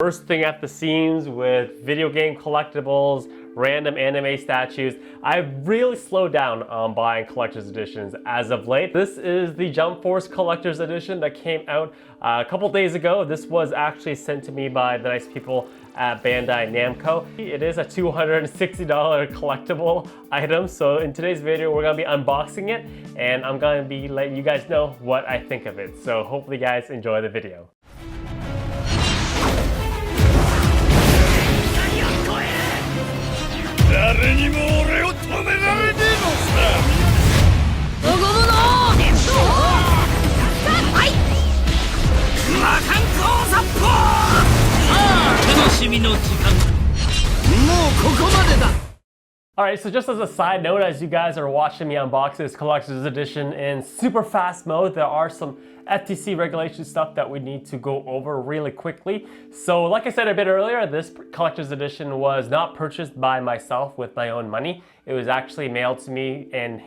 bursting at the seams with video game collectibles, random anime statues. I've really slowed down on buying collector's editions as of late. This is the Jump Force collector's edition that came out a couple days ago. This was actually sent to me by the nice people at Bandai Namco. It is a $260 collectible item, so in today's video we're going to be unboxing it and I'm going to be letting you guys know what I think of it. So hopefully you guys enjoy the video. Alright, so just as a side note, as you guys are watching me unbox this collector's edition in super fast mode, there are some FTC regulation stuff that we need to go over really quickly. So like I said a bit earlier, this collector's edition was not purchased by myself with my own money. It was actually mailed to me and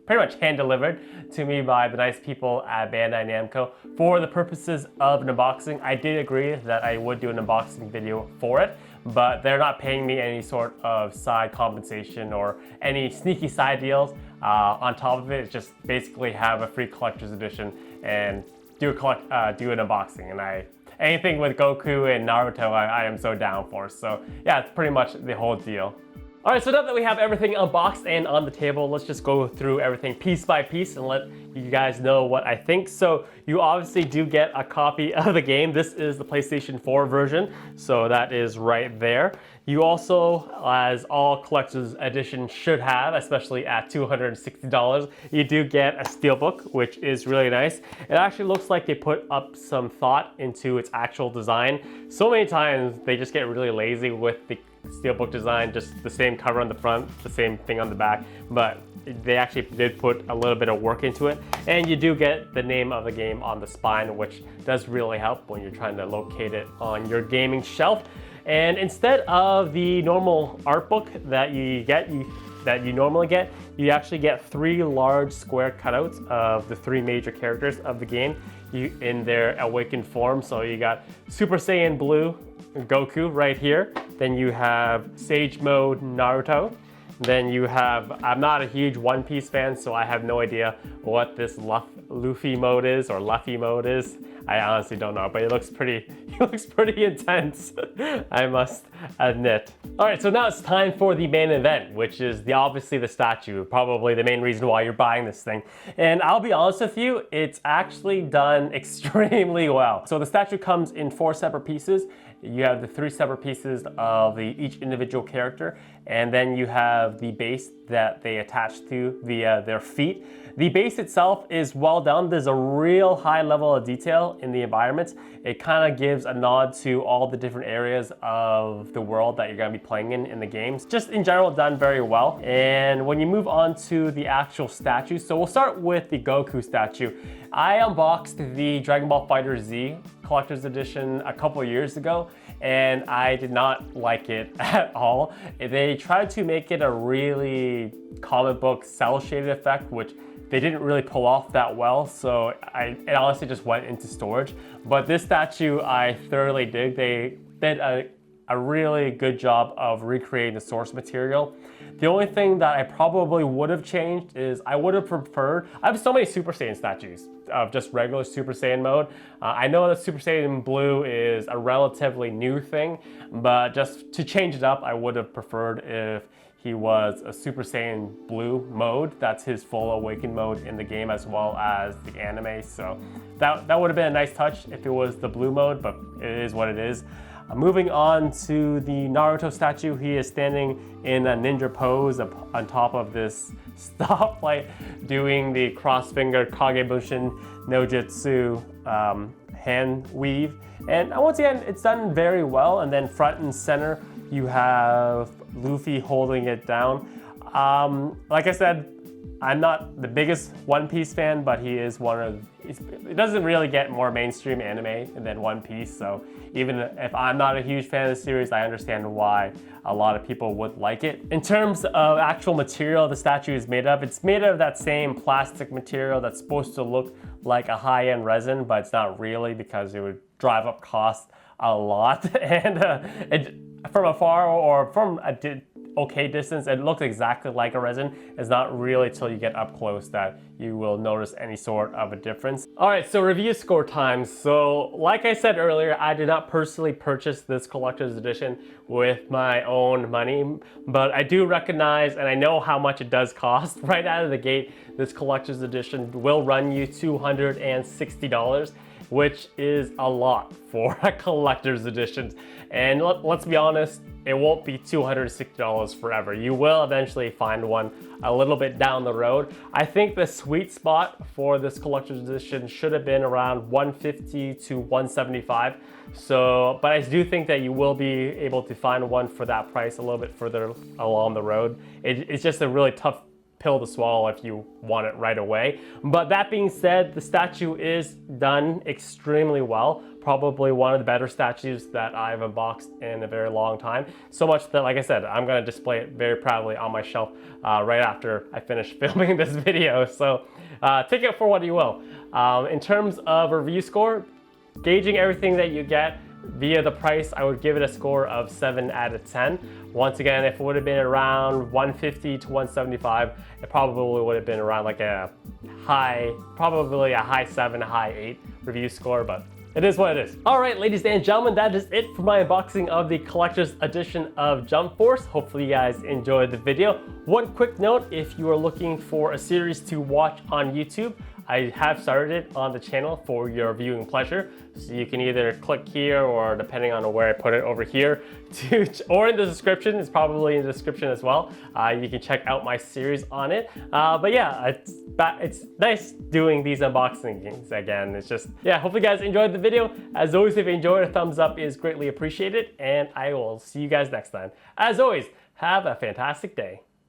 pretty much hand delivered to me by the nice people at Bandai Namco for the purposes of an unboxing. I did agree that I would do an unboxing video for it, but they're not paying me any sort of side compensation or any sneaky side deals. On top of it, it's just basically have a free collector's edition and do an unboxing. And anything with Goku and Naruto, I am so down for. So yeah, it's pretty much the whole deal. Alright, so now that we have everything unboxed and on the table, let's just go through everything piece by piece and let you guys know what I think. So you obviously do get a copy of the game. This is the PlayStation 4 version, so that is right there. You also, as all collector's edition should have, especially at $260, you do get a steelbook, which is really nice. It actually looks like they put up some thought into its actual design. So many times they just get really lazy with the steelbook design, just the same cover on the front, the same thing on the back, but they actually did put a little bit of work into it. And you do get the name of the game on the spine, which does really help when you're trying to locate it on your gaming shelf. And instead of the normal art book that you normally get, you actually get 3 large square cutouts of the 3 major characters of the game in their awakened form. So you got Super Saiyan Blue Goku right here. Then you have Sage Mode Naruto. Then you have, I'm not a huge One Piece fan, so I have no idea what this Luffy mode is or Luffy mode is. I honestly don't know, but it looks pretty intense, I must admit. All right, so now it's time for the main event, which is obviously the statue, probably the main reason why you're buying this thing. And I'll be honest with you, it's actually done extremely well. So the statue comes in 4 separate pieces. You have the 3 separate pieces of each individual character, and then you have the base that they attach to via their feet. The base itself is well done. There's a real high level of detail in the environments. It kind of gives a nod to all the different areas of the world that you're going to be playing in the games. Just in general, done very well. And when you move on to the actual statue, so we'll start with the Goku statue. I unboxed the Dragon Ball FighterZ collector's edition a couple years ago, and I did not like it at all. They tried to make it a really comic book cel shaded effect, which they didn't really pull off that well, so it honestly just went into storage. But this statue I thoroughly dig. They did a really good job of recreating the source material. The only thing that I probably would have changed is I would have preferred, I have so many Super Saiyan statues of just regular Super Saiyan mode. I know that Super Saiyan Blue is a relatively new thing, but just to change it up, I would have preferred if he was a Super Saiyan Blue mode. That's his full awakened mode in the game as well as the anime. So that would have been a nice touch if it was the blue mode, but it is what it is. Moving on to the Naruto statue, he is standing in a ninja pose on top of this stoplight, doing the cross-finger Kagebushin no Jutsu hand weave. And once again, it's done very well. And then front and center, you have Luffy holding it down. Like I said, I'm not the biggest One Piece fan, but he is it doesn't really get more mainstream anime than One Piece, so even if I'm not a huge fan of the series, I understand why a lot of people would like it. In terms of actual material the statue is made of, it's made of that same plastic material that's supposed to look like a high-end resin, but it's not really because it would drive up costs a lot. And from afar or from a okay distance, it looks exactly like a resin. It's not really till you get up close that you will notice any sort of a difference. All right, so review score time. So like I said earlier, I did not personally purchase this collector's edition with my own money, but I do recognize and I know how much it does cost. Right out of the gate, this collector's edition will run you $260, which is a lot for a collector's edition. And let's be honest, it won't be $260 forever. You will eventually find one a little bit down the road. I think the sweet spot for this collector's edition should have been around $150 to $175. So, but I do think that you will be able to find one for that price a little bit further along the road. It's just a really tough pill to swallow if you want it right away. But that being said, the statue is done extremely well. Probably one of the better statues that I've unboxed in a very long time. So much that, like I said, I'm gonna display it very proudly on my shelf right after I finish filming this video. So take it for what you will. In terms of review score, gauging everything that you get via the price, I would give it a score of 7 out of 10. Once again, if it would have been around 150 to 175, it probably would have been around like probably a high 7, a high 8 review score, but it is what it is. All right, ladies and gentlemen, that is it for my unboxing of the collector's edition of Jump Force. Hopefully you guys enjoyed the video. One quick note, if you are looking for a series to watch on YouTube, I have started it on the channel for your viewing pleasure. So you can either click here or depending on where I put it over here or in the description, it's probably in the description as well. You can check out my series on it. But yeah, it's nice doing these unboxings again. It's just, yeah, hopefully you guys enjoyed the video. As always, if you enjoyed, a thumbs up is greatly appreciated and I will see you guys next time. As always, have a fantastic day.